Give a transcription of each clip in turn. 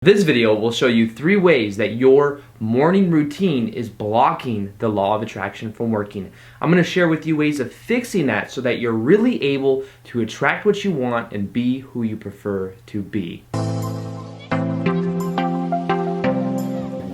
This video will show you 3 ways that your morning routine is blocking the law of attraction from working. I'm going to share with you ways of fixing that so that you're really able to attract what you want and be who you prefer to be.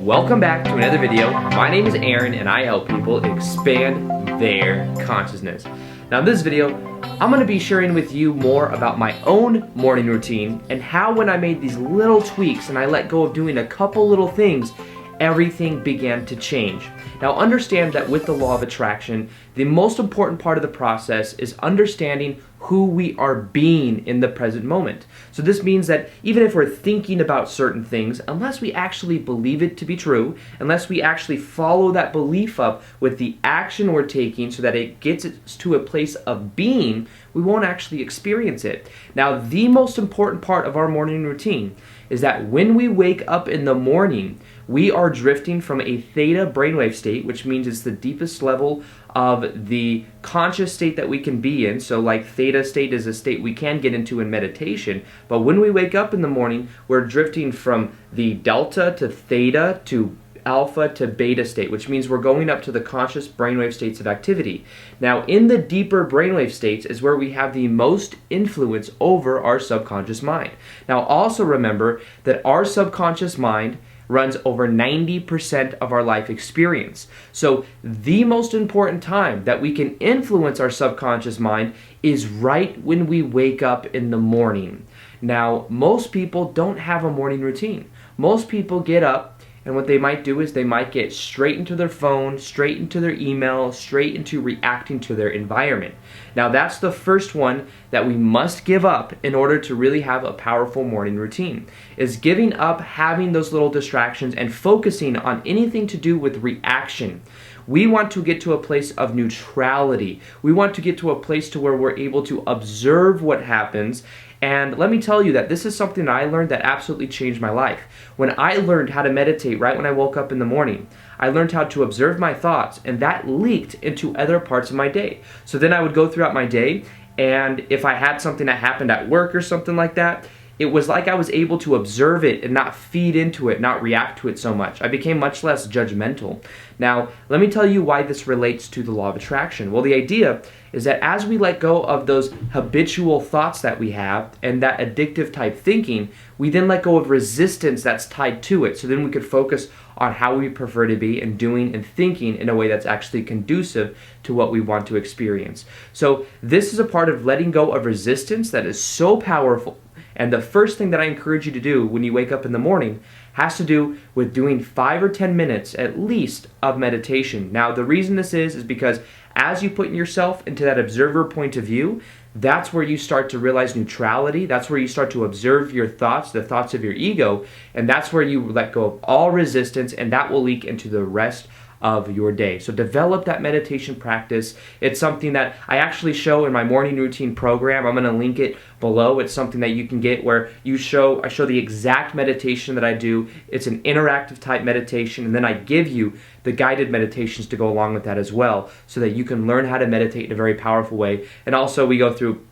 Welcome back to another video. My name is Aaron and I help people expand their consciousness. Now in this video, I'm going to be sharing with you more about my own morning routine and how when I made these little tweaks and I let go of doing a couple little things, everything began to change. Now understand that with the law of attraction, the most important part of the process is understanding who we are being in the present moment. So this means that even if we're thinking about certain things, unless we actually believe it to be true, unless we actually follow that belief up with the action we're taking so that it gets us to a place of being, we won't actually experience it. Now, the most important part of our morning routine is that when we wake up in the morning, we are drifting from a theta brainwave state, which means it's the deepest level of the conscious state that we can be in. So like theta state is a state we can get into in meditation, but when we wake up in the morning, we're drifting from the delta to theta to alpha to beta state, which means we're going up to the conscious brainwave states of activity. Now, in the deeper brainwave states is where we have the most influence over our subconscious mind. Now, also remember that our subconscious mind runs over 90% of our life experience. So the most important time that we can influence our subconscious mind is right when we wake up in the morning. Now, most people don't have a morning routine. Most people get up and what they might do is they might get straight into their phone, straight into their email, straight into reacting to their environment. Now that's the first one that we must give up in order to really have a powerful morning routine, is giving up having those little distractions and focusing on anything to do with reaction. We want to get to a place of neutrality. We want to get to a place to where we're able to observe what happens. And let me tell you that this is something I learned that absolutely changed my life. When I learned how to meditate right when I woke up in the morning, I learned how to observe my thoughts, and that leaked into other parts of my day. So then I would go throughout my day, and if I had something that happened at work or something like that, it was like I was able to observe it and not feed into it, not react to it so much. I became much less judgmental. Now, let me tell you why this relates to the law of attraction. Well, the idea is that as we let go of those habitual thoughts that we have and that addictive type thinking, we then let go of resistance that's tied to it. So then we could focus on how we prefer to be and doing and thinking in a way that's actually conducive to what we want to experience. So this is a part of letting go of resistance that is so powerful. And the first thing that I encourage you to do when you wake up in the morning has to do with doing 5 or 10 minutes at least of meditation. Now, the reason this is because as you put yourself into that observer point of view, that's where you start to realize neutrality. That's where you start to observe your thoughts, the thoughts of your ego, and that's where you let go of all resistance, and that will leak into the rest of your day. So develop that meditation practice. It's something that I actually show in my morning routine program. I'm going to link it below. It's something that you can get where I show the exact meditation that I do. It's an interactive type meditation, and then I give you the guided meditations to go along with that as well, so that you can learn how to meditate in a very powerful way. And also we go through,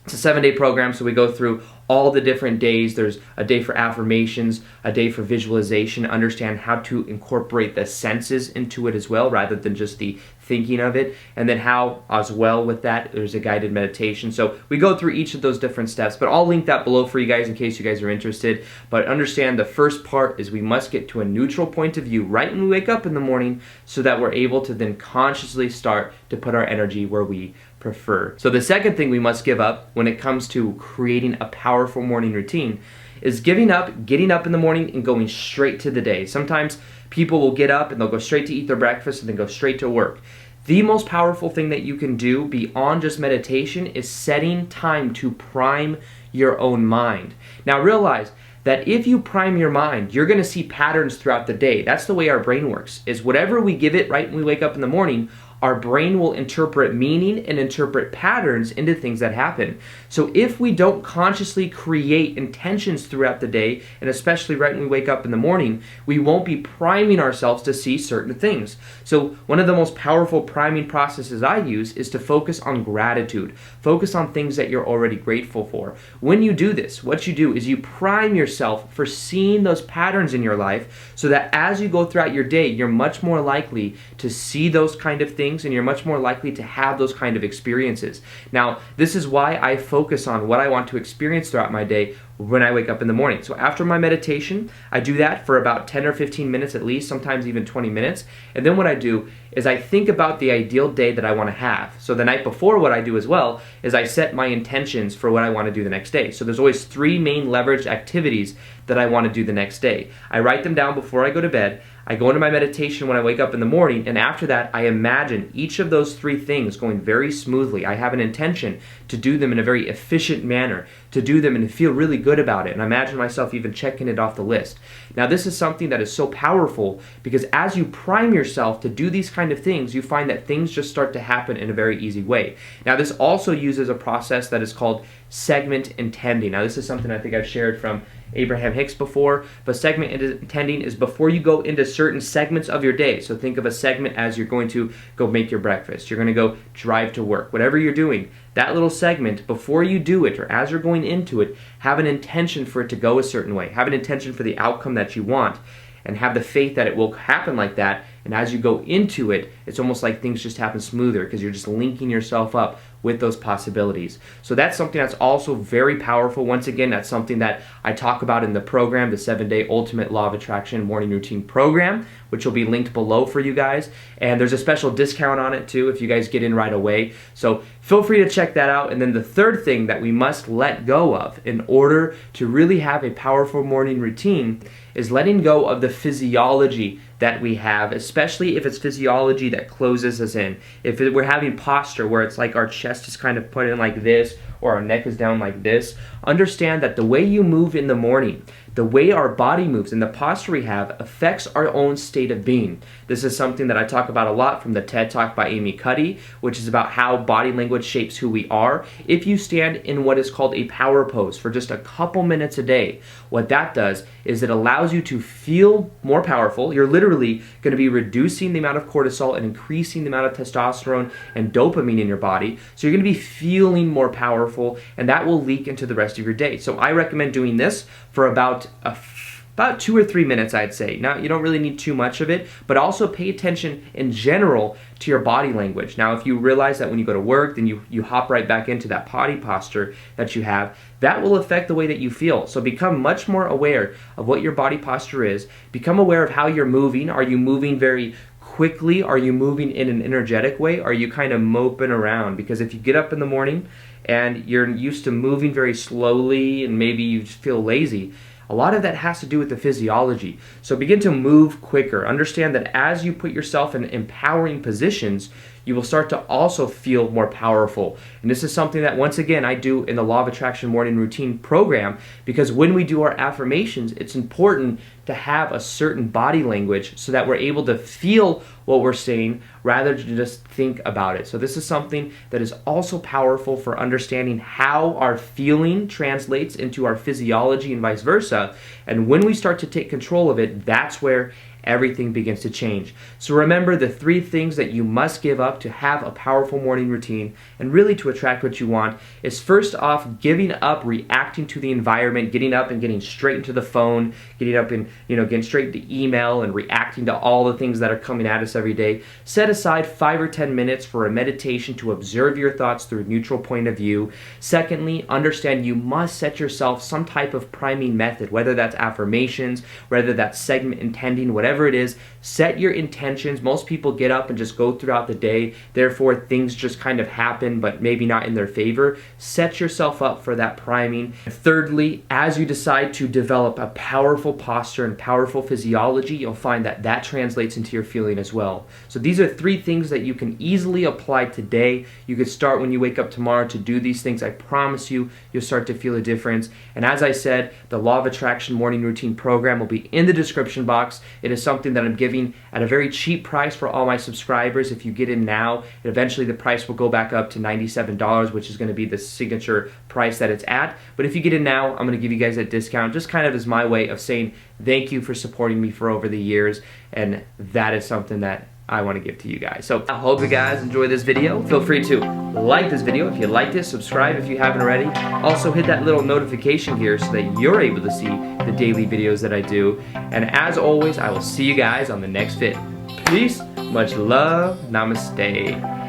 it's a 7-day program, so we go through all the different days. There's a day for affirmations, a day for visualization, understand how to incorporate the senses into it as well, rather than just the thinking of it. And then how, as well with that, there's a guided meditation. So we go through each of those different steps, but I'll link that below for you guys in case you guys are interested. But understand the first part is we must get to a neutral point of view right when we wake up in the morning so that we're able to then consciously start to put our energy where we prefer. So the second thing we must give up when it comes to creating a powerful morning routine is getting up in the morning and going straight to the day. Sometimes people will get up and they'll go straight to eat their breakfast and then go straight to work. The most powerful thing that you can do beyond just meditation is setting time to prime your own mind. Now realize that if you prime your mind, you're going to see patterns throughout the day. That's the way our brain works, is whatever we give it right when we wake up in the morning, our brain will interpret meaning and interpret patterns into things that happen. So if we don't consciously create intentions throughout the day, and especially right when we wake up in the morning, we won't be priming ourselves to see certain things. So one of the most powerful priming processes I use is to focus on gratitude. Focus on things that you're already grateful for. When you do this, what you do is you prime yourself for seeing those patterns in your life so that as you go throughout your day, you're much more likely to see those kind of things and you're much more likely to have those kind of experiences. Now, this is why I focus on what I want to experience throughout my day when I wake up in the morning. So after my meditation, I do that for about 10 or 15 minutes at least, sometimes even 20 minutes. And then what I do is I think about the ideal day that I want to have. So the night before, what I do as well is I set my intentions for what I want to do the next day. So there's always 3 main leveraged activities that I want to do the next day. I write them down before I go to bed. I go into my meditation when I wake up in the morning, and after that, I imagine each of those 3 things going very smoothly. I have an intention to do them in a very efficient manner, to do them and feel really good about it, and I imagine myself even checking it off the list. Now, this is something that is so powerful because as you prime yourself to do these kind of things, you find that things just start to happen in a very easy way. Now, this also uses a process that is called segment intending. Now, this is something I think I've shared from Abraham Hicks before, but segment intending is before you go into certain segments of your day. So think of a segment as you're going to go make your breakfast, you're going to go drive to work, whatever you're doing, that little segment, before you do it or as you're going into it, have an intention for it to go a certain way, have an intention for the outcome that you want, and have the faith that it will happen like that. And as you go into it, it's almost like things just happen smoother because you're just linking yourself up with those possibilities. So that's something that's also very powerful. Once again, that's something that I talk about in the program, the 7-Day Ultimate Law of Attraction Morning Routine Program, which will be linked below for you guys. And there's a special discount on it too if you guys get in right away. So feel free to check that out. And then the third thing that we must let go of in order to really have a powerful morning routine is letting go of the physiology that we have, especially if it's physiology that closes us in. If we're having posture where it's like our chest is kind of put in like this or our neck is down like this, understand that the way you move in the morning, the way our body moves and the posture we have affects our own state of being. This is something that I talk about a lot from the TED Talk by Amy Cuddy, which is about how body language shapes who we are. If you stand in what is called a power pose for just a couple minutes a day, what that does is it allows you to feel more powerful. You're literally going to be reducing the amount of cortisol and increasing the amount of testosterone and dopamine in your body. So you're going to be feeling more powerful, and that will leak into the rest of your day. So I recommend doing this for about 2 or 3 minutes, I'd say. Now, you don't really need too much of it, but also pay attention in general to your body language. Now, if you realize that when you go to work, then you hop right back into that potty posture that you have, that will affect the way that you feel. So become much more aware of what your body posture is. Become aware of how you're moving. Are you moving very quickly? Are you moving in an energetic way? Are you kind of moping around? Because if you get up in the morning and you're used to moving very slowly and maybe you just feel lazy, a lot of that has to do with the physiology. So begin to move quicker. Understand that as you put yourself in empowering positions, you will start to also feel more powerful. And this is something that, once again, I do in the Law of Attraction Morning Routine program, because when we do our affirmations, it's important to have a certain body language so that we're able to feel what we're saying rather than just think about it. So this is something that is also powerful for understanding how our feeling translates into our physiology and vice versa. And when we start to take control of it, that's where everything begins to change. So remember the 3 things that you must give up to have a powerful morning routine and really to attract what you want is, first off, giving up reacting to the environment, getting up and getting straight into the phone, getting up and getting straight to email and reacting to all the things that are coming at us every day. Set aside 5 or 10 minutes for a meditation to observe your thoughts through a neutral point of view. Secondly, understand you must set yourself some type of priming method, whether that's affirmations, whether that's segment intending, whatever it is. Set your intentions. Most people get up and just go throughout the day, therefore things just kind of happen but maybe not in their favor. Set yourself up for that priming. Thirdly, as you decide to develop a powerful posture and powerful physiology, you'll find that that translates into your feeling as well. So these are 3 things that you can easily apply today. You could start when you wake up tomorrow to do these things. I promise you, you'll start to feel a difference. And as I said, the Law of Attraction Morning Routine program will be in the description box. It is is something that I'm giving at a very cheap price for all my subscribers. If you get in now, eventually the price will go back up to $97, which is going to be the signature price that it's at. But if you get in now, I'm going to give you guys a discount, just kind of as my way of saying thank you for supporting me for over the years, and that is something that I want to give to you guys. So I hope you guys enjoy this video. Feel free to like this video if you liked it, subscribe if you haven't already. Also hit that little notification here so that you're able to see the daily videos that I do. And as always, I will see you guys on the next vid. Peace, much love, namaste.